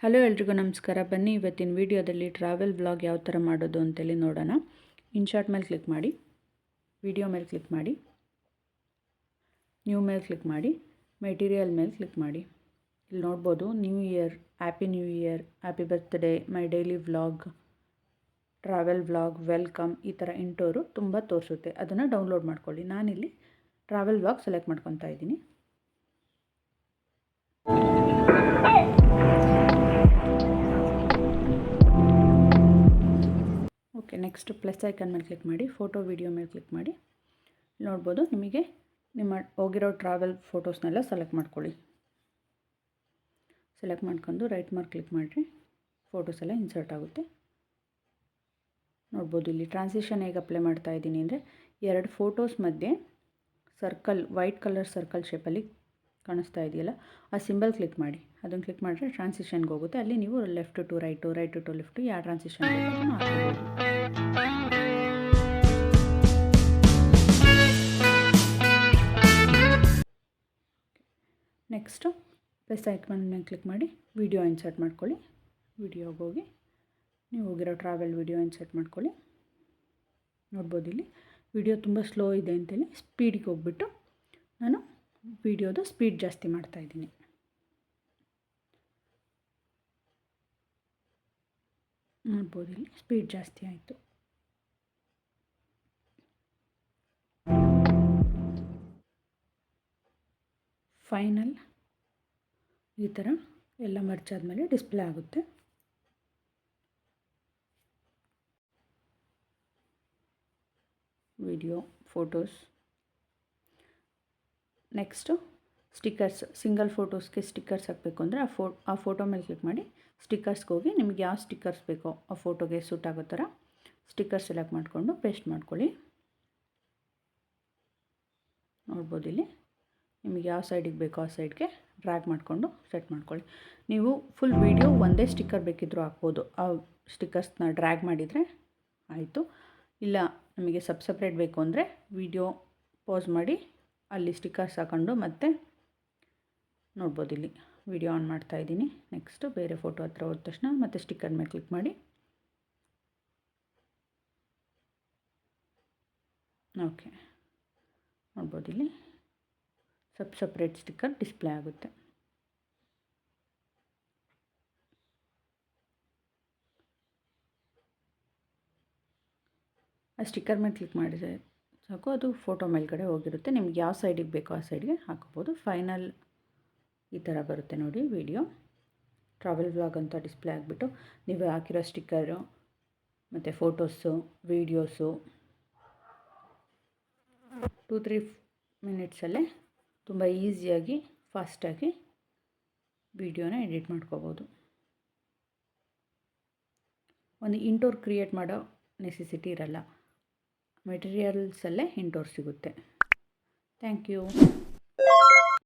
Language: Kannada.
ಹಲೋ ಎಲ್ರಿಗೂ ನಮಸ್ಕಾರ. ಬನ್ನಿ ಇವತ್ತಿನ ವಿಡಿಯೋದಲ್ಲಿ ಟ್ರಾವೆಲ್ ವ್ಲಾಗ್ ಯಾವ ಥರ ಮಾಡೋದು ಅಂತೇಳಿ ನೋಡೋಣ. ಇನ್ಶಾರ್ಟ್ ಮೇಲೆ ಕ್ಲಿಕ್ ಮಾಡಿ, ವಿಡಿಯೋ ಮೇಲೆ ಕ್ಲಿಕ್ ಮಾಡಿ, ನ್ಯೂ ಮೇಲೆ ಕ್ಲಿಕ್ ಮಾಡಿ, ಮೆಟೀರಿಯಲ್ ಮೇಲೆ ಕ್ಲಿಕ್ ಮಾಡಿ. ಇಲ್ಲಿ ನೋಡ್ಬೋದು new year, happy new year, happy birthday, my daily vlog, travel vlog, welcome, ಈ ಥರ ಇಂಟೋರು ತುಂಬ ತೋರಿಸುತ್ತೆ. ಅದನ್ನು ಡೌನ್ಲೋಡ್ ಮಾಡ್ಕೊಳ್ಳಿ. ನಾನಿಲ್ಲಿ ಟ್ರಾವೆಲ್ ವ್ಲಾಗ್ ಸೆಲೆಕ್ಟ್ ಮಾಡ್ಕೊತಾ ಇದ್ದೀನಿ. ಓಕೆ, ನೆಕ್ಸ್ಟ್ ಪ್ಲಸ್ ಐಕನ್ ಮೇಲೆ ಕ್ಲಿಕ್ ಮಾಡಿ, ಫೋಟೋ ವಿಡಿಯೋ ಮೇಲೆ ಕ್ಲಿಕ್ ಮಾಡಿ. ನೋಡ್ಬೋದು ನಿಮಗೆ ನಿಮ್ಮ ಹೋಗಿರೋ ಟ್ರಾವೆಲ್ ಫೋಟೋಸ್ನೆಲ್ಲ ಸೆಲೆಕ್ಟ್ ಮಾಡ್ಕೊಳ್ಳಿ. ಸೆಲೆಕ್ಟ್ ಮಾಡ್ಕೊಂಡು ರೈಟ್ ಮಾರ್ಕ್ ಕ್ಲಿಕ್ ಮಾಡಿರಿ, ಫೋಟೋಸ್ ಎಲ್ಲ ಇನ್ಸರ್ಟ್ ಆಗುತ್ತೆ. ನೋಡ್ಬೋದು ಇಲ್ಲಿ ಟ್ರಾನ್ಸಿಷನ್ ಹೇಗೆ ಅಪ್ಲೈ ಮಾಡ್ತಾ ಇದ್ದೀನಿ ಅಂದರೆ, ಎರಡು ಫೋಟೋಸ್ ಮಧ್ಯೆ ಸರ್ಕಲ್, ವೈಟ್ ಕಲರ್ ಸರ್ಕಲ್ ಶೇಪಲ್ಲಿ ಕಾಣಿಸ್ತಾ ಇದೆಯಲ್ಲ, ಆ ಸಿಂಬಲ್ ಕ್ಲಿಕ್ ಮಾಡಿ. ಅದನ್ನು ಕ್ಲಿಕ್ ಮಾಡಿದ್ರೆ ಟ್ರಾನ್ಸಿಷನ್ಗೆ ಹೋಗುತ್ತೆ. ಅಲ್ಲಿ ನೀವು left to right, right to left, ಯಾವ ಟ್ರಾನ್ಸಿಷನ್ ಹಾಕ್ಬೋದು. ನೆಕ್ಸ್ಟು ಪ್ಲಸ್ ಐಕಾನ್ ಮೇಲೆ ಕ್ಲಿಕ್ ಮಾಡಿ ವಿಡಿಯೋ ಇನ್ಸರ್ಟ್ ಮಾಡ್ಕೊಳ್ಳಿ. ವಿಡಿಯೋಗೆ ಹೋಗಿ ನೀವು ಹೋಗಿರೋ ಟ್ರಾವೆಲ್ ವಿಡಿಯೋ ಇನ್ಸರ್ಟ್ ಮಾಡ್ಕೊಳ್ಳಿ. ನೋಡ್ಬೋದು ಇಲ್ಲಿ ವಿಡಿಯೋ ತುಂಬ ಸ್ಲೋ ಇದೆ ಅಂತೇಳಿ ಸ್ಪೀಡಿಗೆ ಹೋಗ್ಬಿಟ್ಟು ನಾನು ವಿಡಿಯೋದು ಸ್ಪೀಡ್ ಜಾಸ್ತಿ ಮಾಡ್ತಾಯಿದ್ದೀನಿ. ನೋಡ್ಬೋದು ಇಲ್ಲಿ ಸ್ಪೀಡ್ ಜಾಸ್ತಿ ಆಯಿತು. ಫೈನಲ್ ಈ ಥರ ಎಲ್ಲ ಮರ್ಚ್ ಆದಮೇಲೆ ಡಿಸ್ಪ್ಲೇ ಆಗುತ್ತೆ. Video, photos. Next stickers. Single ಫೋಟೋಸ್ಗೆ ಸ್ಟಿಕ್ಕರ್ಸ್ ಹಾಕಬೇಕು ಅಂದರೆ ಆ ಫೋಟೋ ಮೇಲೆ ಕ್ಲಿಕ್ ಮಾಡಿ ಸ್ಟಿಕ್ಕರ್ಸ್ಗೆ ಹೋಗಿ ನಿಮಗೆ ಯಾವ ಸ್ಟಿಕ್ಕರ್ಸ್ ಬೇಕೋ ಆ ಫೋಟೋಗೆ ಸೂಟ್ ಆಗೋ ಥರ ಸ್ಟಿಕ್ಕರ್ ಸೆಲೆಕ್ಟ್ ಮಾಡಿಕೊಂಡು ಪೇಸ್ಟ್ ಮಾಡ್ಕೊಳ್ಳಿ. ನೋಡ್ಬೋದು ಇಲ್ಲಿ ನಿಮಗೆ ಯಾವ ಸೈಡಿಗೆ ಬೇಕೋ ಆ ಸೈಡ್ಗೆ ಡ್ರ್ಯಾಗ್ ಮಾಡಿಕೊಂಡು ಸೆಟ್ ಮಾಡ್ಕೊಳ್ಳಿ. ನೀವು ಫುಲ್ ವೀಡಿಯೋ ಒಂದೇ ಸ್ಟಿಕ್ಕರ್ ಬೇಕಿದ್ದರೂ ಹಾಕ್ಬೋದು. ಆ ಸ್ಟಿಕ್ಕರ್ಸ್ನ ಡ್ರ್ಯಾಗ್ ಮಾಡಿದರೆ ಆಯಿತು. ಇಲ್ಲ ನಮಗೆ ಸಪ್ರೇಟ್ ಬೇಕು ಅಂದರೆ ವಿಡಿಯೋ ಪಾಸ್ ಮಾಡಿ ಅಲ್ಲಿ ಸ್ಟಿಕ್ಕರ್ಸ್ ಹಾಕೊಂಡು ಮತ್ತೆ ನೋಡ್ಬೋದು ಇಲ್ಲಿ ವಿಡಿಯೋ ಆನ್ ಮಾಡ್ತಾ ಇದ್ದೀನಿ. ನೆಕ್ಸ್ಟು ಬೇರೆ ಫೋಟೋ ಹತ್ರ ಹೋದ ತಕ್ಷಣ ಮತ್ತೆ ಸ್ಟಿಕ್ಕರ್ ಮೇಲೆ ಕ್ಲಿಕ್ ಮಾಡಿ. ಓಕೆ, ನೋಡ್ಬೋದು ಇಲ್ಲಿ ಸಪ್ರೇಟ್ ಸ್ಟಿಕ್ಕರ್ ಡಿಸ್ಪ್ಲೇ ಆಗುತ್ತೆ. ಆ ಸ್ಟಿಕ್ಕರ್ ಮೇಲೆ ಕ್ಲಿಕ್ ಮಾಡಿದರೆ ಸಾಕು, ಅದು ಫೋಟೋ ಮೇಲ್ಗಡೆ ಹೋಗಿರುತ್ತೆ. ನಿಮ್ಗೆ ಯಾವ ಸೈಡಿಗೆ ಬೇಕೋ ಆ ಸೈಡ್ಗೆ ಹಾಕೋಬೋದು. ಫೈನಲ್ ಈ ಥರ ಬರುತ್ತೆ ನೋಡಿ ವಿಡಿಯೋ. ಟ್ರಾವೆಲ್ ವ್ಲಾಗ್ ಅಂತ ಡಿಸ್ಪ್ಲೇ ಆಗಿಬಿಟ್ಟು ನೀವು ಹಾಕಿರೋ ಸ್ಟಿಕ್ಕರು ಮತ್ತು ಫೋಟೋಸು, ವೀಡಿಯೋಸು 2-3 ಮಿನಿಟ್ಸಲ್ಲೇ ತುಂಬ ಈಸಿಯಾಗಿ, ಫಾಸ್ಟಾಗಿ ವಿಡಿಯೋನ ಎಡಿಟ್ ಮಾಡ್ಕೋಬೋದು. ಒಂದು ಇಂಟೋರ್ ಕ್ರಿಯೇಟ್ ಮಾಡೋ ನೆಸೆಸಿಟಿ ಇರಲ್ಲ. ಮೆಟೀರಿಯಲ್ಸಲ್ಲೇ ಇಂಟೋರ್ ಸಿಗುತ್ತೆ. Thank you.